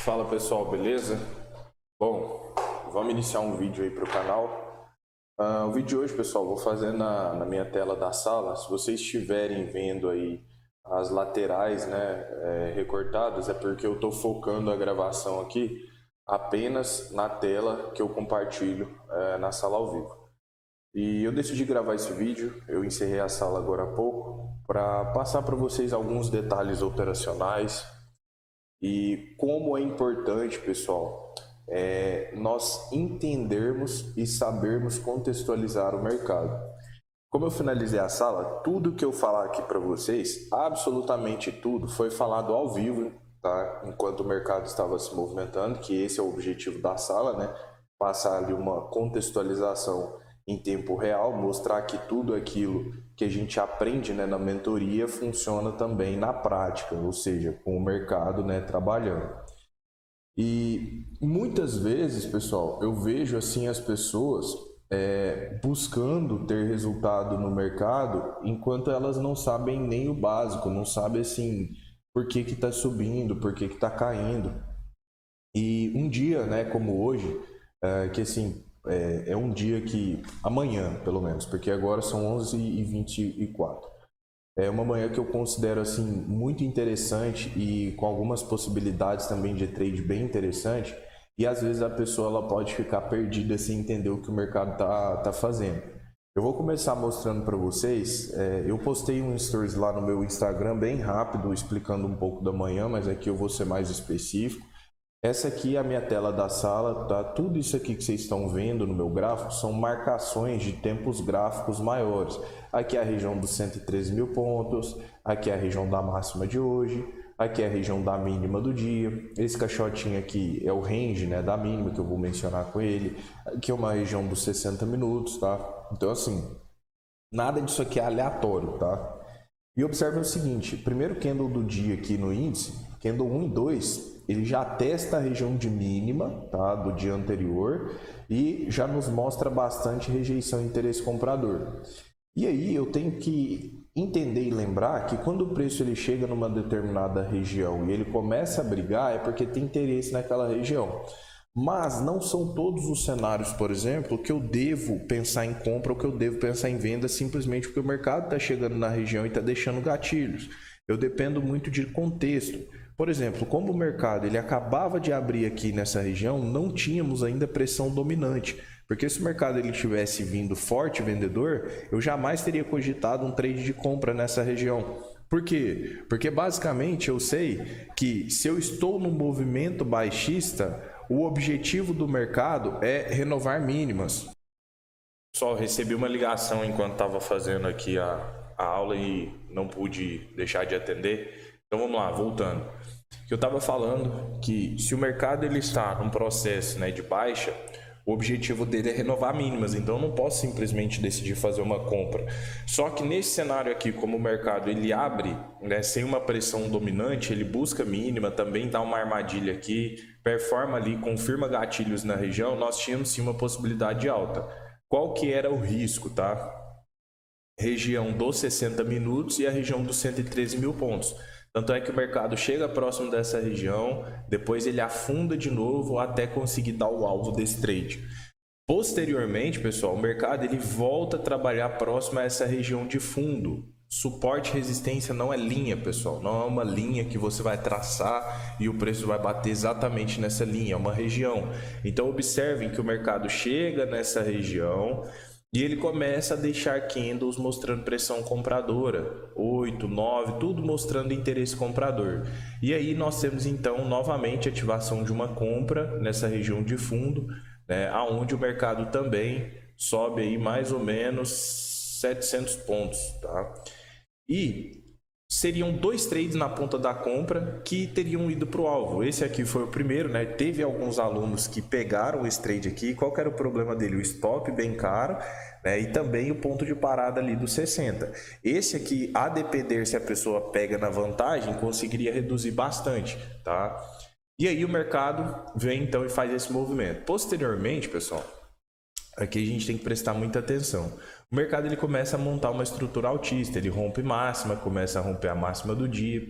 Fala pessoal, beleza? Bom, vamos iniciar um vídeo aí para o canal. O vídeo de hoje, pessoal, vou fazer na minha tela da sala. Se vocês estiverem vendo aí as laterais, né, recortadas, é porque eu estou focando a gravação aqui apenas na tela que eu compartilho na sala ao vivo. E eu decidi gravar esse vídeo, eu encerrei a sala agora há pouco, para passar para vocês alguns detalhes operacionais e como é importante, pessoal, nós entendermos e sabermos contextualizar o mercado. Como eu finalizei a sala, tudo que eu falar aqui para vocês, absolutamente tudo, foi falado ao vivo, tá? Enquanto o mercado estava se movimentando, que esse é o objetivo da sala, né? Passar ali uma contextualização em tempo real, mostrar que tudo aquilo que a gente aprende, né, na mentoria funciona também na prática, ou seja, com o mercado, né, trabalhando. E muitas vezes, pessoal, eu vejo assim as pessoas buscando ter resultado no mercado enquanto elas não sabem nem o básico, não sabem assim por que está subindo, por que está caindo. E um dia, né, como hoje, que assim é um dia que amanhã, pelo menos, porque agora são 11h24. É uma manhã que eu considero assim muito interessante e com algumas possibilidades também de trade bem interessante. E às vezes a pessoa ela pode ficar perdida sem entender o que o mercado tá fazendo. Eu vou começar mostrando para vocês. Eu postei um stories lá no meu Instagram bem rápido explicando um pouco da manhã, mas aqui eu vou ser mais específico. Essa aqui é a minha tela da sala, tá? Tudo isso aqui que vocês estão vendo no meu gráfico são marcações de tempos gráficos maiores. Aqui é a região dos 113 mil pontos, aqui é a região da máxima de hoje, aqui é a região da mínima do dia. Esse caixotinho aqui é o range, né, da mínima que eu vou mencionar com ele. Aqui é uma região dos 60 minutos, tá? Então assim, nada disso aqui é aleatório, tá? E observe o seguinte, primeiro candle do dia aqui no índice, candle 1 e 2, ele já testa a região de mínima, tá, do dia anterior e já nos mostra bastante rejeição e interesse comprador. E aí eu tenho que entender e lembrar que quando o preço ele chega numa determinada região e ele começa a brigar é porque tem interesse naquela região. Mas não são todos os cenários, por exemplo, que eu devo pensar em compra ou que eu devo pensar em venda simplesmente porque o mercado está chegando na região e está deixando gatilhos. Eu dependo muito de contexto. Por exemplo, como o mercado ele acabava de abrir aqui nessa região, não tínhamos ainda pressão dominante. Porque se o mercado ele tivesse vindo forte vendedor, eu jamais teria cogitado um trade de compra nessa região. Por quê? Porque basicamente eu sei que se eu estou no movimento baixista, o objetivo do mercado é renovar mínimas. Pessoal, recebi uma ligação enquanto estava fazendo aqui a aula e não pude deixar de atender. Então vamos lá, voltando. Eu estava falando que se o mercado ele está num processo, né, de baixa, o objetivo dele é renovar mínimas, então eu não posso simplesmente decidir fazer uma compra. Só que nesse cenário aqui, como o mercado ele abre, né, sem uma pressão dominante, ele busca mínima, também dá uma armadilha aqui, performa ali, confirma gatilhos na região, nós tínhamos sim uma possibilidade de alta. Qual que era o risco, tá? Região dos 60 minutos e a região dos 113 mil pontos. Tanto é que o mercado chega próximo dessa região, depois ele afunda de novo até conseguir dar o alvo desse trade. Posteriormente, pessoal, o mercado ele volta a trabalhar próximo a essa região de fundo. Suporte e resistência não é linha, pessoal. Não é uma linha que você vai traçar e o preço vai bater exatamente nessa linha. É uma região. Então, observem que o mercado chega nessa região e ele começa a deixar candles mostrando pressão compradora, 8, 9, tudo mostrando interesse comprador. E aí nós temos então novamente ativação de uma compra nessa região de fundo, né, aonde o mercado também sobe aí mais ou menos 700 pontos, tá? E seriam dois trades na ponta da compra que teriam ido para o alvo. Esse aqui foi o primeiro, né? Teve alguns alunos que pegaram esse trade aqui. Qual que era o problema dele? O stop bem caro, né? E também o ponto de parada ali dos 60. Esse aqui, a depender se a pessoa pega na vantagem, conseguiria reduzir bastante, tá? E aí o mercado vem então e faz esse movimento. Posteriormente, pessoal, aqui a gente tem que prestar muita atenção. O mercado ele começa a montar uma estrutura altista, ele rompe máxima, começa a romper a máxima do dia.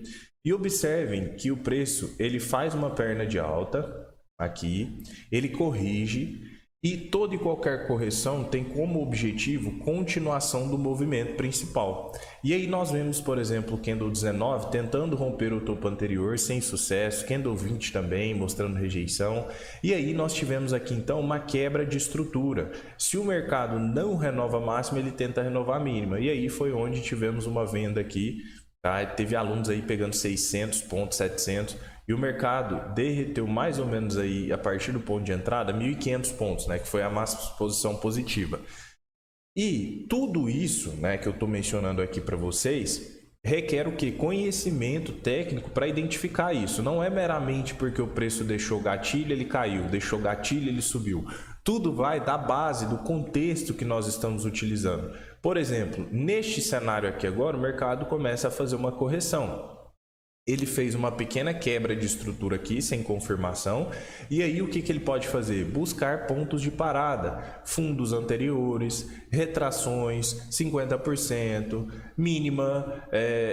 E observem que o preço ele faz uma perna de alta aqui, ele corrige e toda e qualquer correção tem como objetivo continuação do movimento principal. E aí nós vemos, por exemplo, o Candle 19 tentando romper o topo anterior sem sucesso, Candle 20 também mostrando rejeição. E aí nós tivemos aqui então uma quebra de estrutura. Se o mercado não renova a máxima, ele tenta renovar a mínima. E aí foi onde tivemos uma venda aqui. Tá? Teve alunos aí pegando 600 pontos, 700, e o mercado derreteu mais ou menos aí a partir do ponto de entrada 1.500 pontos, né, que foi a máxima posição positiva. E tudo isso, né, que eu estou mencionando aqui para vocês requer o que? Conhecimento técnico para identificar isso. Não é meramente porque o preço deixou gatilho, ele caiu, deixou gatilho, ele subiu. Tudo vai da base, do contexto que nós estamos utilizando. Por exemplo, neste cenário aqui agora, o mercado começa a fazer uma correção. Ele fez uma pequena quebra de estrutura aqui, sem confirmação. E aí o que ele pode fazer? Buscar pontos de parada, fundos anteriores, retrações, 50%, mínima,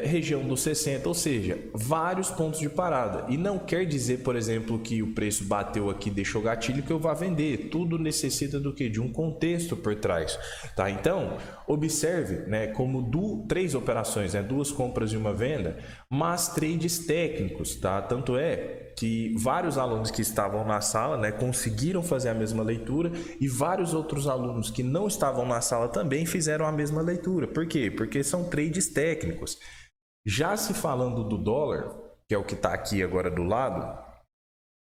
região dos 60%, ou seja, vários pontos de parada. E não quer dizer, por exemplo, que o preço bateu aqui, deixou gatilho, que eu vá vender. Tudo necessita do quê? De um contexto por trás. Tá? Então, observe, né, como 3 operações, né, 2 compras e uma venda, mas trades técnicos, tá? Tanto é que vários alunos que estavam na sala, né, conseguiram fazer a mesma leitura e vários outros alunos que não estavam na sala também fizeram a mesma leitura. Por quê? Porque são trades técnicos. Já se falando do dólar, que é o que está aqui agora do lado,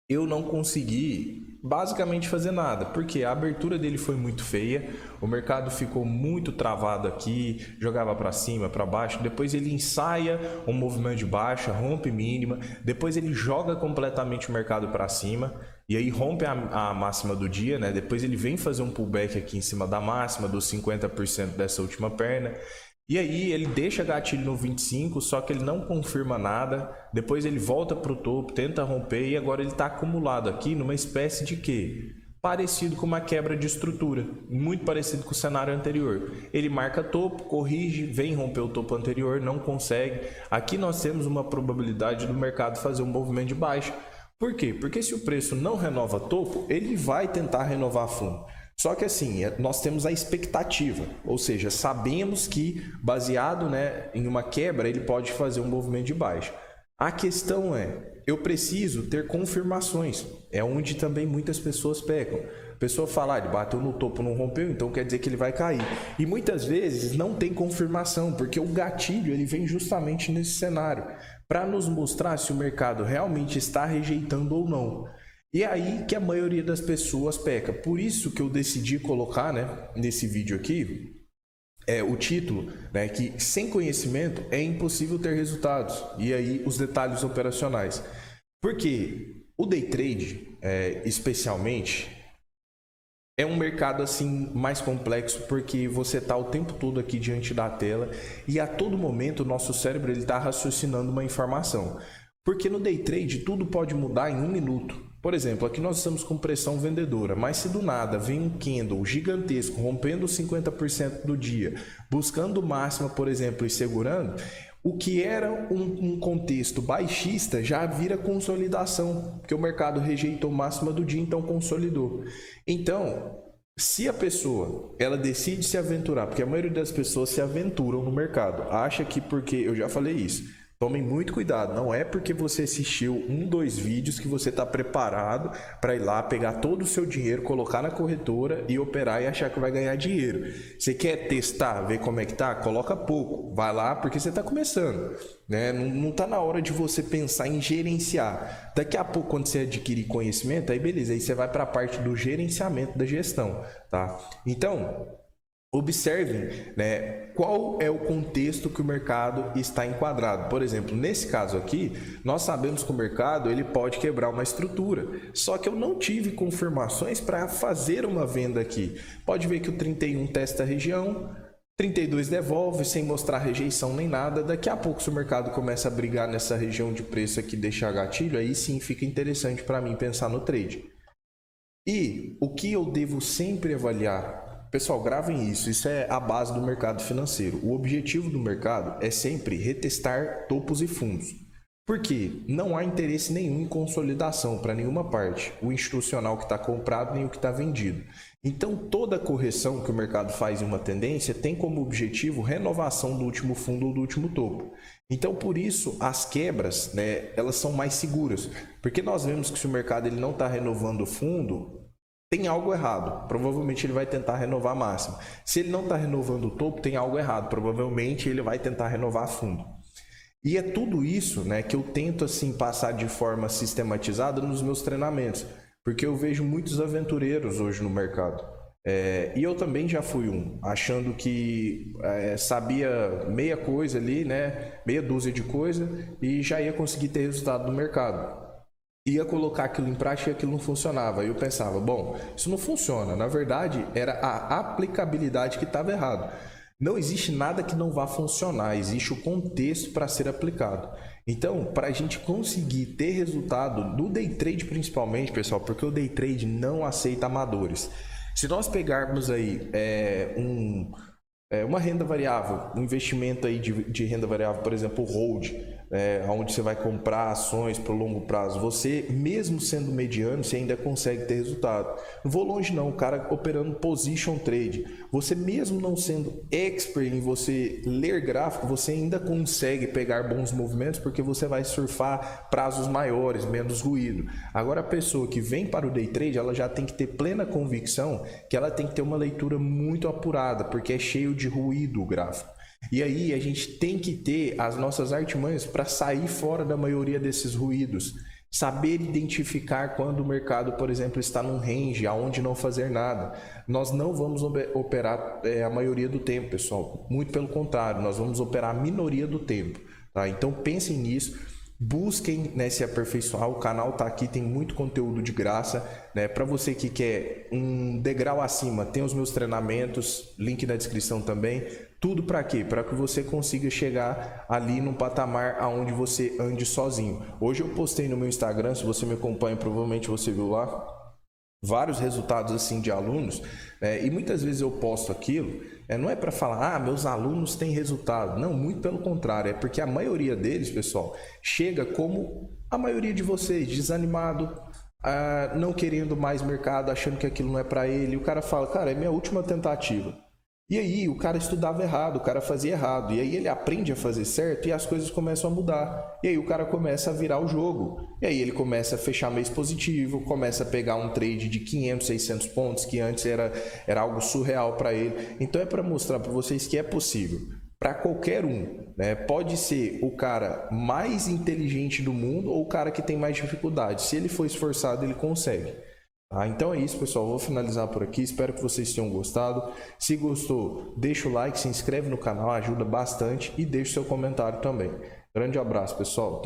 eu não consegui basicamente fazer nada, porque a abertura dele foi muito feia, o mercado ficou muito travado aqui, jogava para cima, para baixo, depois ele ensaia um movimento de baixa, rompe mínima, depois ele joga completamente o mercado para cima, e aí rompe a máxima do dia, né? Depois ele vem fazer um pullback aqui em cima da máxima, dos 50% dessa última perna. E aí ele deixa gatilho no 25, só que ele não confirma nada, depois ele volta para o topo, tenta romper e agora ele está acumulado aqui numa espécie de quê? Parecido com uma quebra de estrutura, muito parecido com o cenário anterior. Ele marca topo, corrige, vem romper o topo anterior, não consegue. Aqui nós temos uma probabilidade do mercado fazer um movimento de baixa. Por quê? Porque se o preço não renova topo, ele vai tentar renovar fundo. Só que assim, nós temos a expectativa, ou seja, sabemos que baseado, né, em uma quebra ele pode fazer um movimento de baixa. A questão é, eu preciso ter confirmações, é onde também muitas pessoas pecam. A pessoa fala, ele bateu no topo, não rompeu, então quer dizer que ele vai cair. E muitas vezes não tem confirmação, porque o gatilho ele vem justamente nesse cenário, para nos mostrar se o mercado realmente está rejeitando ou não. E é aí que a maioria das pessoas peca. Por isso que eu decidi colocar, né, nesse vídeo aqui, o título, né, que sem conhecimento é impossível ter resultados. E aí os detalhes operacionais. Porque o day trade, especialmente, é um mercado assim mais complexo, porque você está o tempo todo aqui diante da tela e a todo momento o nosso cérebro está raciocinando uma informação. Porque no day trade tudo pode mudar em 1 minuto. Por exemplo, aqui nós estamos com pressão vendedora, mas se do nada vem um candle gigantesco, rompendo 50% do dia, buscando máxima, por exemplo, e segurando, o que era um contexto baixista já vira consolidação, porque o mercado rejeitou máxima do dia, então consolidou. Então, se a pessoa ela decide se aventurar, porque a maioria das pessoas se aventuram no mercado, acha que porque, eu já falei isso, tomem muito cuidado, não é porque você assistiu 2 vídeos que você está preparado para ir lá pegar todo o seu dinheiro, colocar na corretora e operar e achar que vai ganhar dinheiro. Você quer testar, ver como é que tá? Coloca pouco, vai lá porque você está começando, né? Não está na hora de você pensar em gerenciar. Daqui a pouco, quando você adquirir conhecimento, aí beleza, aí você vai para a parte do gerenciamento da gestão, tá? Então, observem, né, qual é o contexto que o mercado está enquadrado. Por exemplo, nesse caso aqui, nós sabemos que o mercado ele pode quebrar uma estrutura. Só que eu não tive confirmações para fazer uma venda aqui. Pode ver que o 31 testa a região, 32 devolve sem mostrar rejeição nem nada. Daqui a pouco, se o mercado começa a brigar nessa região de preço aqui, deixar gatilho, aí sim fica interessante para mim pensar no trade. E o que eu devo sempre avaliar? Pessoal, gravem isso é a base do mercado financeiro. O objetivo do mercado é sempre retestar topos e fundos. Por quê? Não há interesse nenhum em consolidação para nenhuma parte, o institucional que está comprado nem o que está vendido. Então, toda correção que o mercado faz em uma tendência tem como objetivo renovação do último fundo ou do último topo. Então, por isso, as quebras, né, elas são mais seguras, porque nós vemos que se o mercado ele não está renovando o fundo, tem algo errado. Provavelmente ele vai tentar renovar a máxima. Se ele não está renovando o topo, tem algo errado. Provavelmente ele vai tentar renovar a fundo. E é tudo isso, né, que eu tento assim passar de forma sistematizada nos meus treinamentos, porque eu vejo muitos aventureiros hoje no mercado. E eu também já fui um, achando que sabia meia coisa ali, né, meia dúzia de coisa e já ia conseguir ter resultado no mercado. Ia colocar aquilo em prática e aquilo não funcionava. Aí eu pensava, bom, isso não funciona. Na verdade, era a aplicabilidade que estava errado. Não existe nada que não vá funcionar, existe o contexto para ser aplicado. Então, para a gente conseguir ter resultado no day trade principalmente, pessoal, porque o day trade não aceita amadores. Se nós pegarmos aí uma renda variável, um investimento aí de renda variável, por exemplo, o hold, onde você vai comprar ações para o longo prazo, você, mesmo sendo mediano, você ainda consegue ter resultado. Não vou longe não, o cara operando position trade, você mesmo não sendo expert em você ler gráfico, você ainda consegue pegar bons movimentos, porque você vai surfar prazos maiores, menos ruído. Agora, a pessoa que vem para o day trade, ela já tem que ter plena convicção que ela tem que ter uma leitura muito apurada, porque é cheio de ruído o gráfico. E aí a gente tem que ter as nossas artimanhas para sair fora da maioria desses ruídos. Saber identificar quando o mercado, por exemplo, está num range aonde não fazer nada. Nós não vamos operar a maioria do tempo, pessoal. Muito pelo contrário, nós vamos operar a minoria do tempo. Tá? Então pensem nisso. Busquem, né, se aperfeiçoar. O canal tá aqui, tem muito conteúdo de graça, né? Para você que quer um degrau acima, tem os meus treinamentos, link na descrição também. Tudo para quê? Para que você consiga chegar ali num patamar aonde você ande sozinho. Hoje eu postei no meu Instagram, se você me acompanha, provavelmente você viu lá, vários resultados assim de alunos, e muitas vezes eu posto aquilo, não é para falar, meus alunos têm resultado. Não, muito pelo contrário, é porque a maioria deles, pessoal, chega como a maioria de vocês, desanimado, não querendo mais mercado, achando que aquilo não é para ele. O cara fala, cara, é minha última tentativa. E aí o cara estudava errado, o cara fazia errado, e aí ele aprende a fazer certo e as coisas começam a mudar. E aí o cara começa a virar o jogo, e aí ele começa a fechar mês positivo, começa a pegar um trade de 500, 600 pontos, que antes era algo surreal para ele. Então é para mostrar para vocês que é possível, para qualquer um, né? Pode ser o cara mais inteligente do mundo ou o cara que tem mais dificuldade. Se ele for esforçado, ele consegue. Então é isso, pessoal, vou finalizar por aqui, espero que vocês tenham gostado. Se gostou, deixa o like, se inscreve no canal, ajuda bastante, e deixa o seu comentário também. Grande abraço, pessoal.